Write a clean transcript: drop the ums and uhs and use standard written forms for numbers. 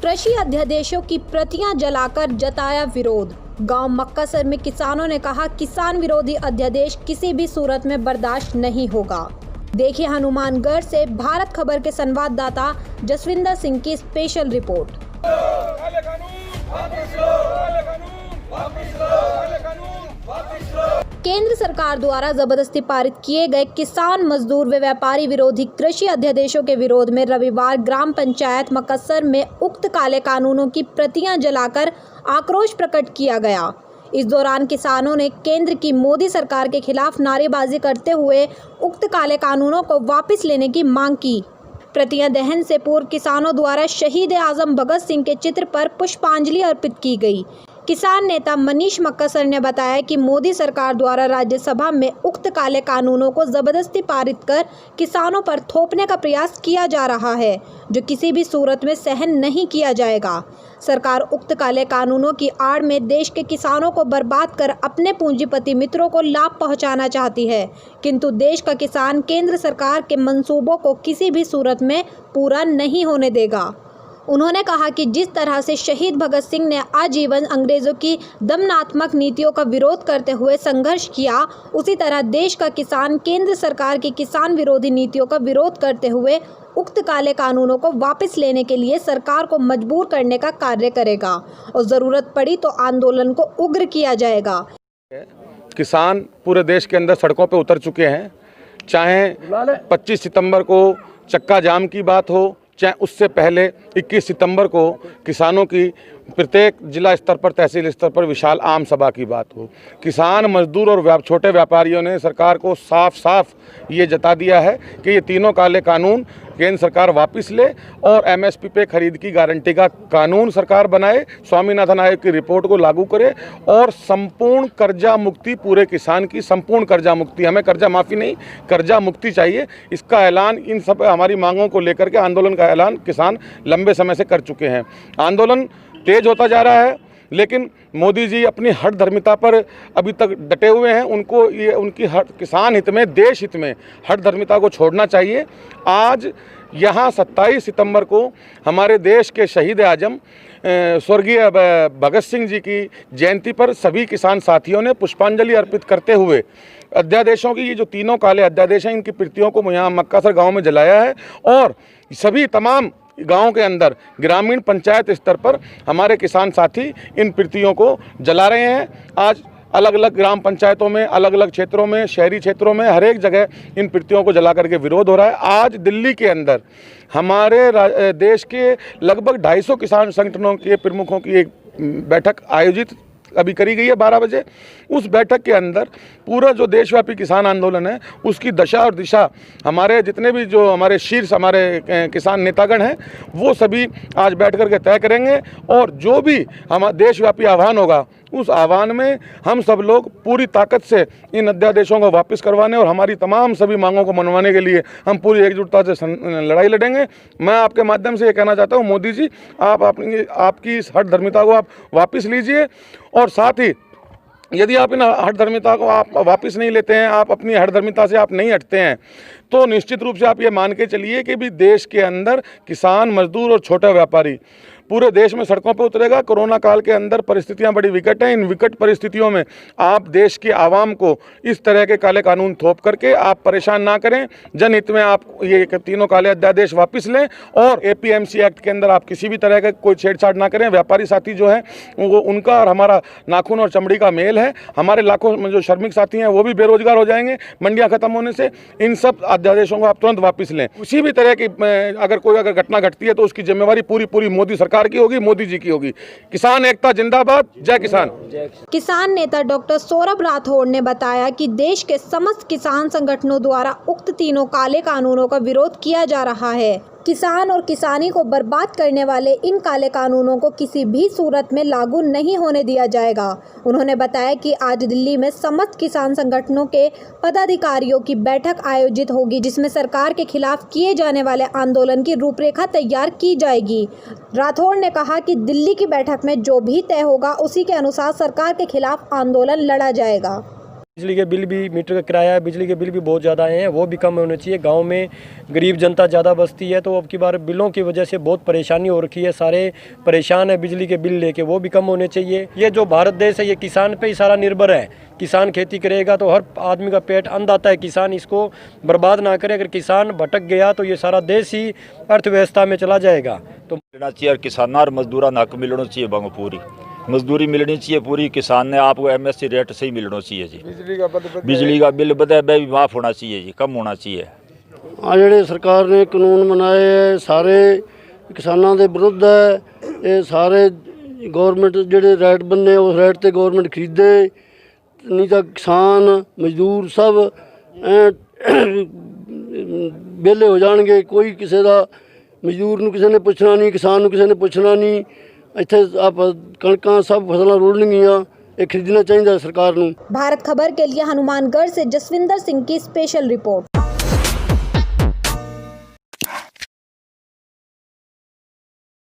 कृषि अध्यादेशों की प्रतियां जलाकर जताया विरोध। गांव मक्कासर में किसानों ने कहा, किसान विरोधी अध्यादेश किसी भी सूरत में बर्दाश्त नहीं होगा। देखिए हनुमानगढ़ से भारत खबर के संवाददाता जसविंदर सिंह की स्पेशल रिपोर्ट। केंद्र सरकार द्वारा जबरदस्ती पारित किए गए किसान मजदूर व व्यापारी विरोधी कृषि अध्यादेशों के विरोध में रविवार ग्राम पंचायत मक्कासर में उक्त काले कानूनों की प्रतियां जलाकर आक्रोश प्रकट किया गया। इस दौरान किसानों ने केंद्र की मोदी सरकार के खिलाफ नारेबाजी करते हुए उक्त काले कानूनों को वापस लेने की मांग की। प्रतियां दहन से पूर्व किसानों द्वारा शहीद आजम भगत सिंह के चित्र पर पुष्पांजलि अर्पित की गई। किसान नेता मनीष मक्कासर ने बताया कि मोदी सरकार द्वारा राज्यसभा में उक्त काले कानूनों को जबरदस्ती पारित कर किसानों पर थोपने का प्रयास किया जा रहा है, जो किसी भी सूरत में सहन नहीं किया जाएगा। सरकार उक्त काले कानूनों की आड़ में देश के किसानों को बर्बाद कर अपने पूंजीपति मित्रों को लाभ पहुंचाना चाहती है, किंतु देश का किसान केंद्र सरकार के मंसूबों को किसी भी सूरत में पूरा नहीं होने देगा। उन्होंने कहा कि जिस तरह से शहीद भगत सिंह ने आजीवन अंग्रेजों की दमनात्मक नीतियों का विरोध करते हुए संघर्ष किया, उसी तरह देश का किसान केंद्र सरकार की किसान विरोधी नीतियों का विरोध करते हुए उक्त काले कानूनों को वापस लेने के लिए सरकार को मजबूर करने का कार्य करेगा और जरूरत पड़ी तो आंदोलन को उग्र किया जाएगा। किसान पूरे देश के अंदर सड़कों पर उतर चुके हैं, चाहे 25 सितंबर को चक्का जाम की बात हो, चाहे उससे पहले 21 सितंबर को किसानों की प्रत्येक जिला स्तर पर, तहसील स्तर पर विशाल आम सभा की बात हो। किसान, मजदूर और छोटे व्यापारियों ने सरकार को साफ साफ ये जता दिया है कि ये तीनों काले कानून केंद्र सरकार वापस ले और एमएसपी पे खरीद की गारंटी का कानून सरकार बनाए, स्वामीनाथन आयोग की रिपोर्ट को लागू करे और संपूर्ण कर्जा मुक्ति, पूरे किसान की संपूर्ण कर्जा मुक्ति, हमें कर्जा माफ़ी नहीं, कर्जा मुक्ति चाहिए। इसका ऐलान, इन सब हमारी मांगों को लेकर के आंदोलन का ऐलान किसान लंबे समय से कर चुके हैं। आंदोलन तेज होता जा रहा है, लेकिन मोदी जी अपनी हठधर्मिता पर अभी तक डटे हुए हैं। उनको ये उनकी किसान हित में, देश हित में हठधर्मिता को छोड़ना चाहिए। आज यहाँ 27 सितंबर को हमारे देश के शहीद आजम स्वर्गीय भगत सिंह जी की जयंती पर सभी किसान साथियों ने पुष्पांजलि अर्पित करते हुए अध्यादेशों की, ये जो तीनों काले अध्यादेश हैं, इनकी प्रतियों को यहाँ मक्कासर गाँव में जलाया है और सभी तमाम गांव के अंदर ग्रामीण पंचायत स्तर पर हमारे किसान साथी इन प्रतियों को जला रहे हैं। आज अलग अलग ग्राम पंचायतों में, अलग अलग क्षेत्रों में, शहरी क्षेत्रों में, हर एक जगह इन प्रतियों को जला करके विरोध हो रहा है। आज दिल्ली के अंदर हमारे देश के लगभग 250 किसान संगठनों के प्रमुखों की एक बैठक आयोजित अभी करी गई है 12 बजे। उस बैठक के अंदर पूरा जो देशव्यापी किसान आंदोलन है, उसकी दशा और दिशा हमारे जितने भी जो हमारे शीर्ष हमारे किसान नेतागण हैं, वो सभी आज बैठ कर के तय करेंगे और जो भी हमारा देशव्यापी आह्वान होगा, उस आह्वान में हम सब लोग पूरी ताकत से इन अध्यादेशों को वापस करवाने और हमारी तमाम सभी मांगों को मनवाने के लिए हम पूरी एकजुटता से लड़ाई लड़ेंगे। मैं आपके माध्यम से ये कहना चाहता हूँ, मोदी जी, आप आपकी इस हठधर्मिता को आप वापस लीजिए और साथ ही यदि आप इन हठधर्मिता को आप वापस नहीं लेते हैं, आप अपनी हठधर्मिता से आप नहीं हटते हैं, तो निश्चित रूप से आप ये मान के चलिए कि भी देश के अंदर किसान, मजदूर और छोटा व्यापारी पूरे देश में सड़कों पर उतरेगा। कोरोना काल के अंदर परिस्थितियां बड़ी विकट हैं। इन विकट परिस्थितियों में आप देश के आवाम को इस तरह के काले कानून थोप करके आप परेशान ना करें। जनहित में आप ये तीनों काले अध्यादेश वापस लें और एपीएमसी एक्ट के अंदर आप किसी भी तरह का कोई छेड़छाड़ ना करें। व्यापारी साथी जो है वो उनका और हमारा नाखून और चमड़ी का मेल है। हमारे लाखों जो श्रमिक साथी हैं वो भी बेरोजगार हो जाएंगे मंडियाँ खत्म होने से। इन सब अध्यादेशों को आप तुरंत वापस लें। किसी भी तरह की अगर कोई घटना घटती है तो उसकी जिम्मेवारी पूरी मोदी सरकार की होगी, मोदी जी की होगी। किसान एकता जिंदाबाद, जय किसान। किसान नेता डॉक्टर सौरभ राठौड़ ने बताया कि देश के समस्त किसान संगठनों द्वारा उक्त तीनों काले कानूनों का विरोध किया जा रहा है। किसान और किसानी को बर्बाद करने वाले इन काले कानूनों को किसी भी सूरत में लागू नहीं होने दिया जाएगा। उन्होंने बताया कि आज दिल्ली में समस्त किसान संगठनों के पदाधिकारियों की बैठक आयोजित होगी, जिसमें सरकार के खिलाफ किए जाने वाले आंदोलन की रूपरेखा तैयार की जाएगी। राठौड़ ने कहा कि दिल्ली की बैठक में जो भी तय होगा, उसी के अनुसार सरकार के खिलाफ आंदोलन लड़ा जाएगा। बिजली के बिल भी, मीटर का किराया, बिजली के बिल भी बहुत ज़्यादा आए हैं, वो भी कम होने चाहिए। गांव में गरीब जनता ज़्यादा बसती है, तो अब की बार बिलों की वजह से बहुत परेशानी हो रखी है, सारे परेशान है बिजली के बिल लेके, वो भी कम होने चाहिए। ये जो भारत देश है ये किसान पे ही सारा निर्भर है। किसान खेती करेगा तो हर आदमी का पेट अन्नदाता है, किसान इसको बर्बाद ना करे। अगर किसान भटक गया तो ये सारा देश ही अर्थव्यवस्था में चला जाएगा। तो मिलना चाहिए और किसाना और मजदूरा हक मिलना चाहिए, बंग पूरी मजदूरी मिलनी चाहिए पूरी। किसान ने आपको MSC रेट से ही मिलना चाहिए जी। बिजली का बिल बदे भी माफ़ होना चाहिए जी, कम होना चाहिए। ਆ ਜਿਹੜੇ ਸਰਕਾਰ ਨੇ ਕਾਨੂੰਨ ਬਣਾਏ ਹੈ ਸਾਰੇ ਕਿਸਾਨਾਂ ਦੇ ਵਿਰੁੱਧ ਹੈ। ਇਹ ਸਾਰੇ ਗਵਰਨਮੈਂਟ ਜਿਹੜੇ ਰੇਟ ਬੰਨੇ ਉਸ ਰੇਟ ਤੇ ਗਵਰਨਮੈਂਟ ਖਰੀਦੇ, ਨਹੀਂ ਤਾਂ ਕਿਸਾਨ ਮਜ਼ਦੂਰ ਸਭ ਵਿਹਲੇ ਹੋ ਜਾਣਗੇ। ਕੋਈ ਕਿਸੇ ਦਾ ਮਜ਼ਦੂਰ ਨੂੰ ਕਿਸੇ ਨੇ ਪੁੱਛਣਾ ਨਹੀਂ, ਕਿਸਾਨ ਨੂੰ ਕਿਸੇ ਨੇ ਪੁੱਛਣਾ ਨਹੀਂ। ਇੱਥੇ ਆਪ ਕਣਕਾਂ ਸਭ ਫਸਲਾਂ ਰੁੜਨਗੀਆਂ। ਇਹ ਖਰੀਦਣਾ ਚਾਹੀਦਾ ਸਰਕਾਰ ਨੂੰ। भारत खबर के लिए हनुमानगढ़ से जसविंदर सिंह की स्पेशल रिपोर्ट।